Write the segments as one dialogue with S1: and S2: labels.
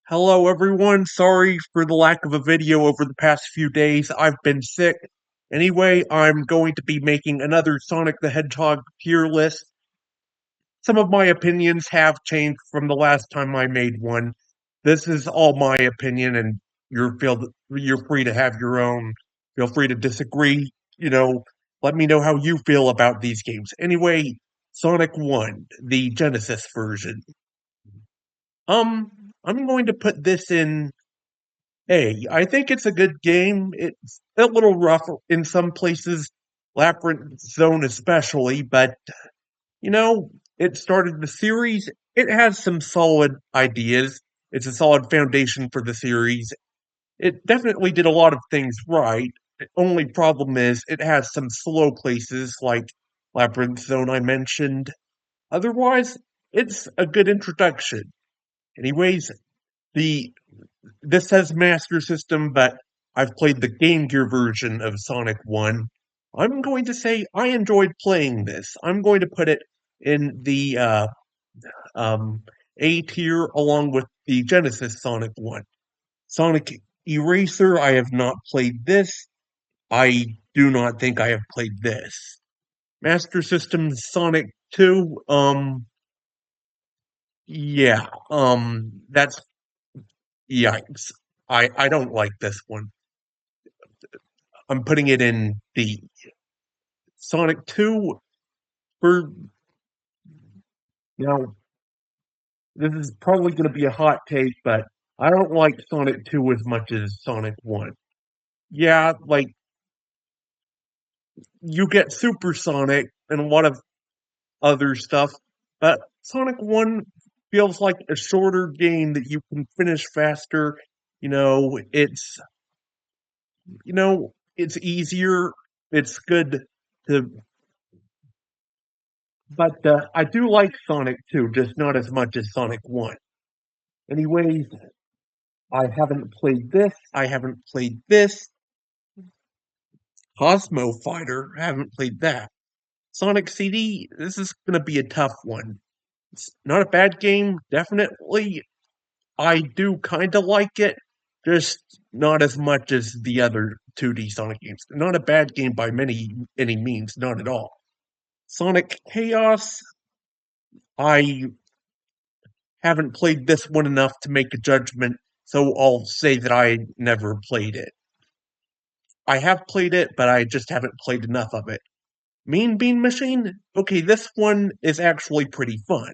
S1: Hello everyone, sorry for the lack of a video over the past few days. I've been sick. Anyway, I'm going to be making another Sonic the Hedgehog tier list. Some of my opinions have changed from the last time I made one. This is all my opinion, and you're free to have your own. Feel free to disagree. Let me know how you feel about these games. Anyway, Sonic 1, the Genesis version. I'm going to put this in A. I think it's a good game. It's a little rough in some places, Labyrinth Zone especially, but you know, it started the series. It has some solid ideas. It's a solid foundation for the series. It definitely did a lot of things right. The only problem is it has some slow places like Labyrinth Zone I mentioned. Otherwise, it's a good introduction. Anyways, the this says Master System, but I've played the Game Gear version of Sonic 1. I'm going to say I enjoyed playing this. I'm going to put it in the um, A tier along with the Genesis Sonic 1. Sonic Eraser, I have not played this. I do not think I have played this. Master System Sonic 2, yeah, that's yikes. I don't like this one. I'm putting it in the Sonic 2 for now. This is probably going to be a hot take, but I don't like Sonic 2 as much as Sonic 1. Yeah, like you get Super Sonic and a lot of other stuff, but Sonic 1 feels like a shorter game that you can finish faster. You know, it's it's easier. It's good to but I do like Sonic 2, just not as much as Sonic 1. Anyways, I haven't played this. I haven't played this. Cosmo Fighter, I haven't played that. Sonic CD, this is going to be a tough one. It's not a bad game, definitely. I do kind of like it, just not as much as the other 2D Sonic games. Not a bad game by any means, not at all. Sonic Chaos, I haven't played this one enough to make a judgment, so I'll say that I never played it. I have played it, but I just haven't played enough of it. Mean Bean Machine? Okay, this one is actually pretty fun.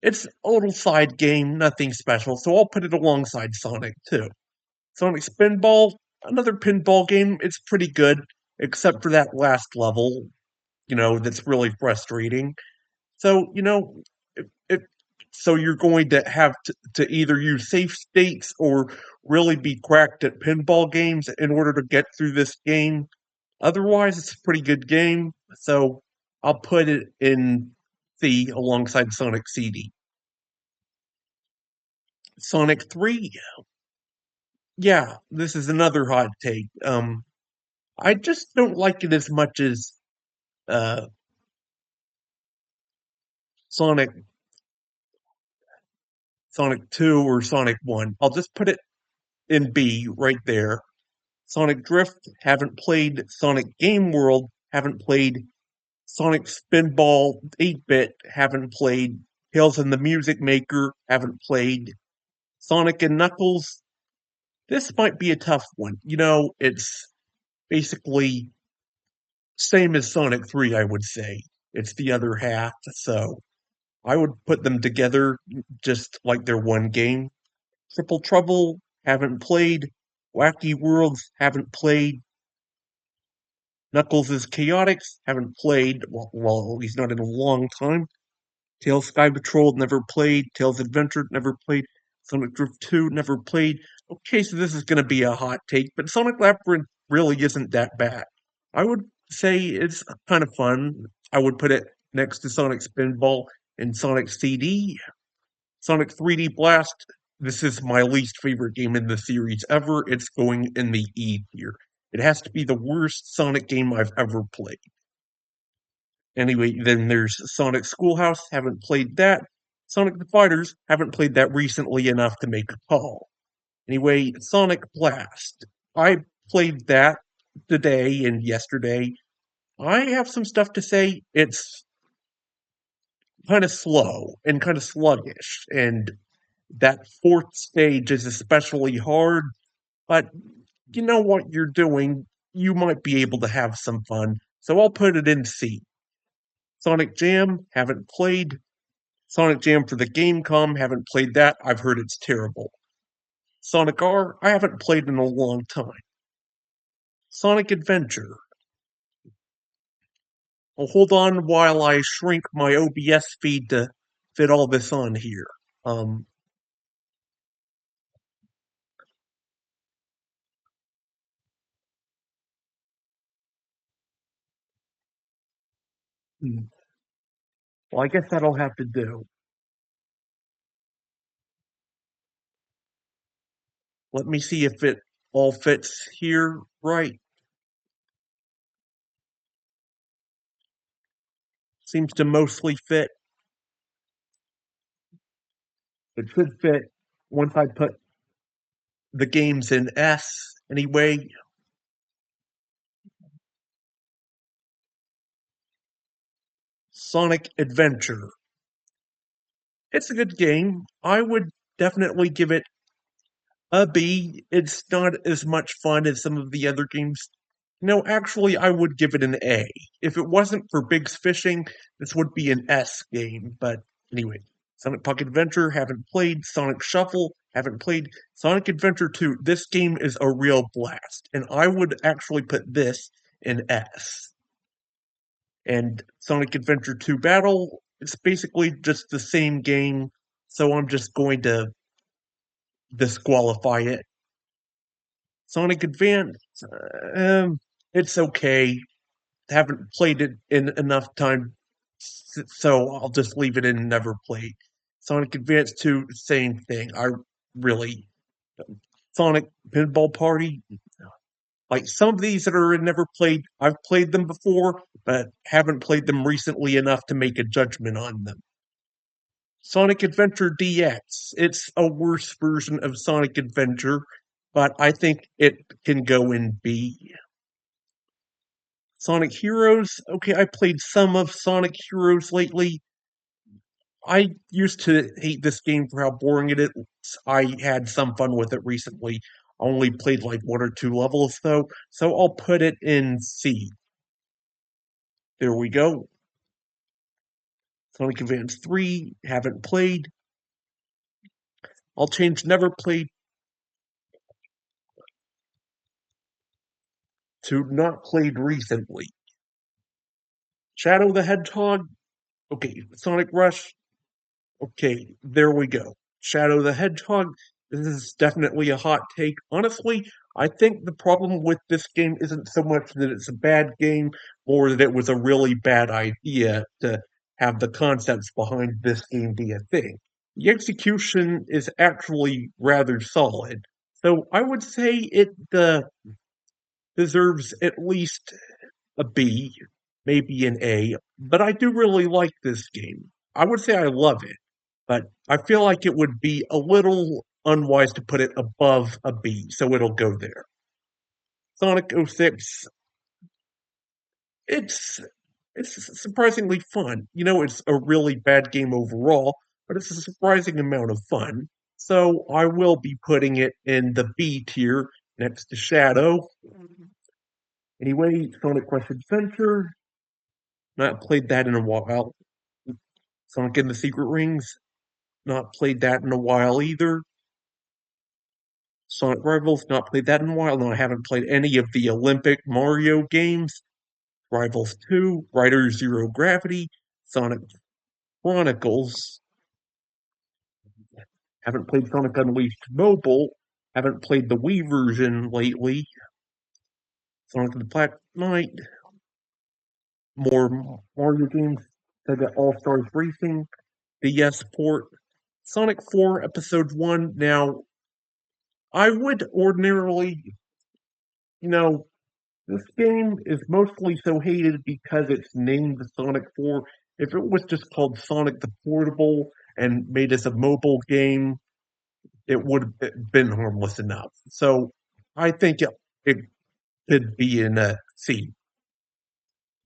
S1: It's a little side game, nothing special, so I'll put it alongside Sonic too. Sonic Spinball, another pinball game, it's pretty good, except for that last level, that's really frustrating. So, if so you're going to have to either use safe states or really be cracked at pinball games in order to get through this game. Otherwise, it's a pretty good game, so I'll put it in C alongside Sonic CD. Sonic 3, yeah, this is another hot take. I just don't like it as much as uh, Sonic Sonic 2 or Sonic 1. I'll just put it in B right there. Sonic Drift, haven't played. Sonic Game World, haven't played. Sonic Spinball 8-bit, haven't played. Tales and the Music Maker, haven't played. Sonic and Knuckles, this might be a tough one. It's basically same as Sonic 3, I would say. It's the other half, so I would put them together just like they're one game. Triple Trouble, haven't played. Wacky Worlds, haven't played. Knuckles is Chaotix, haven't played. Well, he's not in a long time. Tails Sky Patrol, never played. Tails Adventure, never played. Sonic Drift 2, never played. Okay, so this is going to be a hot take, but Sonic Labyrinth really isn't that bad. I would say it's kind of fun. I would put it next to Sonic Spinball and Sonic CD. Sonic 3D Blast, this is my least favorite game in the series ever. It's going in the E tier. It has to be the worst Sonic game I've ever played. Anyway, then there's Sonic Schoolhouse, haven't played that. Sonic the Fighters, haven't played that recently enough to make a call. Anyway, Sonic Blast. I played that today and yesterday. I have some stuff to say. It's kind of slow and kind of sluggish, and that fourth stage is especially hard, but you know what you're doing. You might be able to have some fun, so I'll put it in C. Sonic Jam, haven't played. Sonic Jam for the Gamecom, haven't played that. I've heard it's terrible. Sonic R, I haven't played in a long time. Sonic Adventure. Well, hold on while I shrink my OBS feed to fit all this on here. Um, hmm, well, I guess that'll have to do. Let me see if it all fits here right. Seems to mostly fit. It should fit once I put the games in S. Anyway, Sonic Adventure. It's a good game. I would definitely give it a B. It's not as much fun as some of the other games. No, actually, I would give it an A. If it wasn't for Big's Fishing, this would be an S game. But anyway, Sonic Pocket Adventure, haven't played. Sonic Shuffle, haven't played. Sonic Adventure 2, this game is a real blast. And I would actually put this in S. And Sonic Adventure 2 Battle, it's basically just the same game. So I'm just going to disqualify it. Sonic Advance, it's okay. Haven't played it in enough time, so I'll just leave it in never played. Sonic Advance 2, same thing. I really Sonic Pinball Party, like some of these that are in never played, I've played them before, but haven't played them recently enough to make a judgment on them. Sonic Adventure DX, it's a worse version of Sonic Adventure, but I think it can go in B. Sonic Heroes. Okay, I played some of Sonic Heroes lately. I used to hate this game for how boring it is. I had some fun with it recently. I only played like one or two levels though, so I'll put it in C. There we go. Sonic Advance 3, haven't played. I'll change never played to not played recently. Shadow the Hedgehog. Okay, Sonic Rush. Okay, there we go. Shadow the Hedgehog. This is definitely a hot take. Honestly, I think the problem with this game isn't so much that it's a bad game, or that it was a really bad idea to have the concepts behind this game be a thing. The execution is actually rather solid. So I would say it deserves at least a B, maybe an A, but I do really like this game. I would say I love it, but I feel like it would be a little unwise to put it above a B, so it'll go there. Sonic '06, it's it's surprisingly fun. You know, it's a really bad game overall, but it's a surprising amount of fun. So I will be putting it in the B tier next to Shadow. Anyway, Sonic Quest Adventure, not played that in a while. Sonic and the Secret Rings, not played that in a while either. Sonic Rivals, not played that in a while. No, I haven't played any of the Olympic Mario games. Rivals 2, Rider Zero Gravity, Sonic Chronicles. Haven't played Sonic Unleashed Mobile. Haven't played the Wii version lately. Sonic the Black Knight. More Mario games. Sega All Stars Racing. DS port. Sonic 4 Episode 1. Now, I would ordinarily, you know, this game is mostly so hated because it's named Sonic 4. If it was just called Sonic the Portable, and made as a mobile game, it would have been harmless enough. So I think it could be in a C.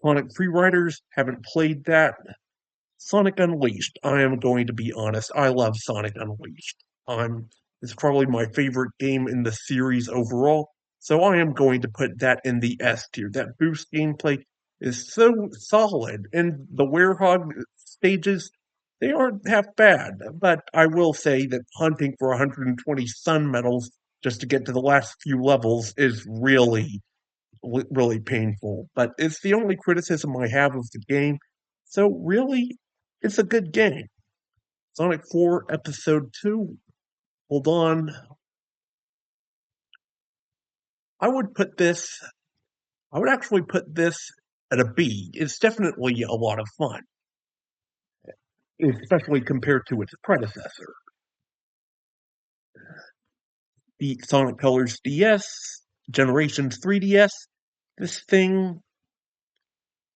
S1: Sonic Free Riders, haven't played that. Sonic Unleashed. I am going to be honest. I love Sonic Unleashed. I'm it's probably my favorite game in the series overall. So I am going to put that in the S tier. That boost gameplay is so solid, and the Werehog stages they aren't half bad. But I will say that hunting for 120 sun medals just to get to the last few levels is really painful. But it's the only criticism I have of the game. So really, it's a good game. Sonic 4 Episode 2. Hold on. I would put this, I would actually put this at a B. It's definitely a lot of fun, especially compared to its predecessor, the Sonic Colors DS, Generations 3DS. This thing,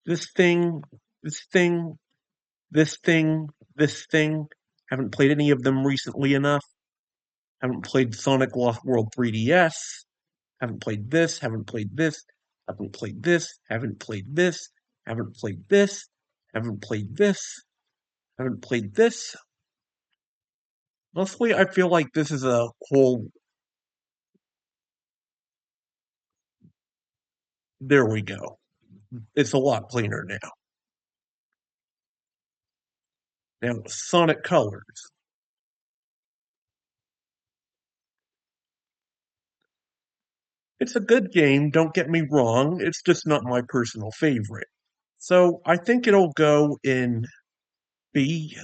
S1: this thing, this thing, this thing, this thing. Haven't played any of them recently enough. Haven't played Sonic Lost World 3DS. Haven't played this. Haven't played this. Haven't played this. Haven't played this. Haven't played this. Haven't played this. Haven't played this. Mostly, I feel like this is a whole. There we go. It's a lot cleaner now. Now, Sonic Colors. It's a good game, don't get me wrong. It's just not my personal favorite. So I think it'll go in B.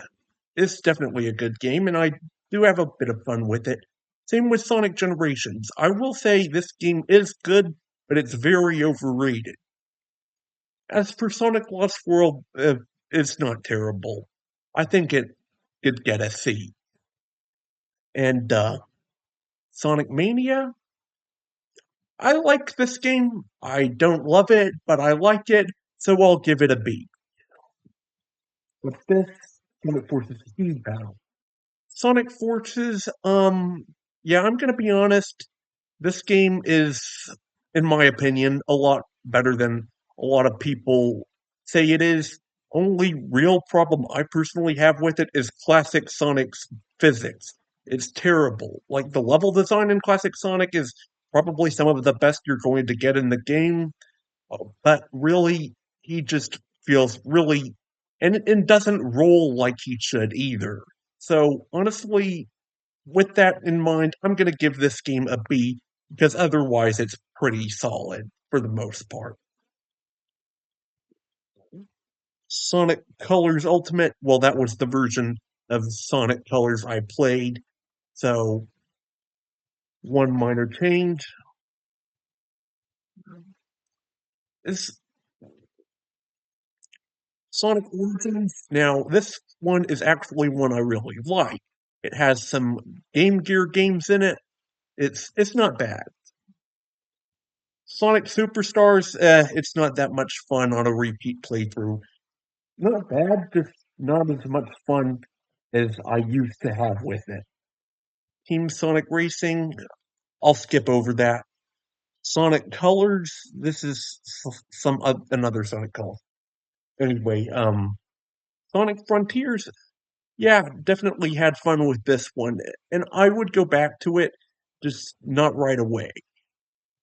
S1: It's definitely a good game, and I do have a bit of fun with it. Same with Sonic Generations. I will say this game is good, but it's very overrated. As for Sonic Lost World, it's not terrible. I think it could get a C. And Sonic Mania, I like this game. I don't love it, but I like it, so I'll give it a B. What's this? Sonic Forces Speed Battle. Sonic Forces, yeah, I'm gonna be honest. This game is, in my opinion, a lot better than a lot of people say it is. Only real problem I personally have with it is classic Sonic's physics. It's terrible. Like the level design in classic Sonic is probably some of the best you're going to get in the game, but really he just feels really and doesn't roll like he should either. So honestly, with that in mind, I'm going to give this game a B because otherwise it's pretty solid for the most part. Sonic Colors Ultimate, well, that was the version of Sonic Colors I played. So, one minor change is Sonic Origins. Now, this one is actually one I really like. It has some Game Gear games in it. It's not bad. Sonic Superstars, it's not that much fun on a repeat playthrough. Not bad, just not as much fun as I used to have with it. Team Sonic Racing, I'll skip over that. Sonic Colors, this is some another Sonic Color. Anyway, Sonic Frontiers, yeah, definitely had fun with this one, and I would go back to it, just not right away.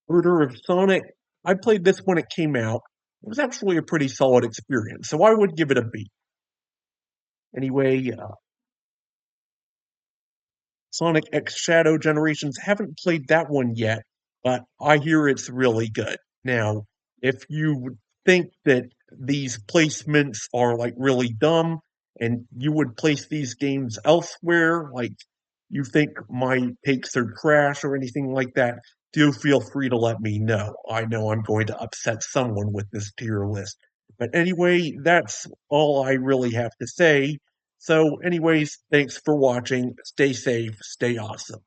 S1: Order of Sonic, I played this when it came out. It was actually a pretty solid experience, so I would give it a B. Anyway, Sonic X Shadow Generations, haven't played that one yet, but I hear it's really good. Now, if you think that these placements are like really dumb and you would place these games elsewhere, like you think my takes are trash or anything like that, do feel free to let me know. I know I'm going to upset someone with this tier list. But anyway, that's all I really have to say. So, anyways, thanks for watching. Stay safe, stay awesome.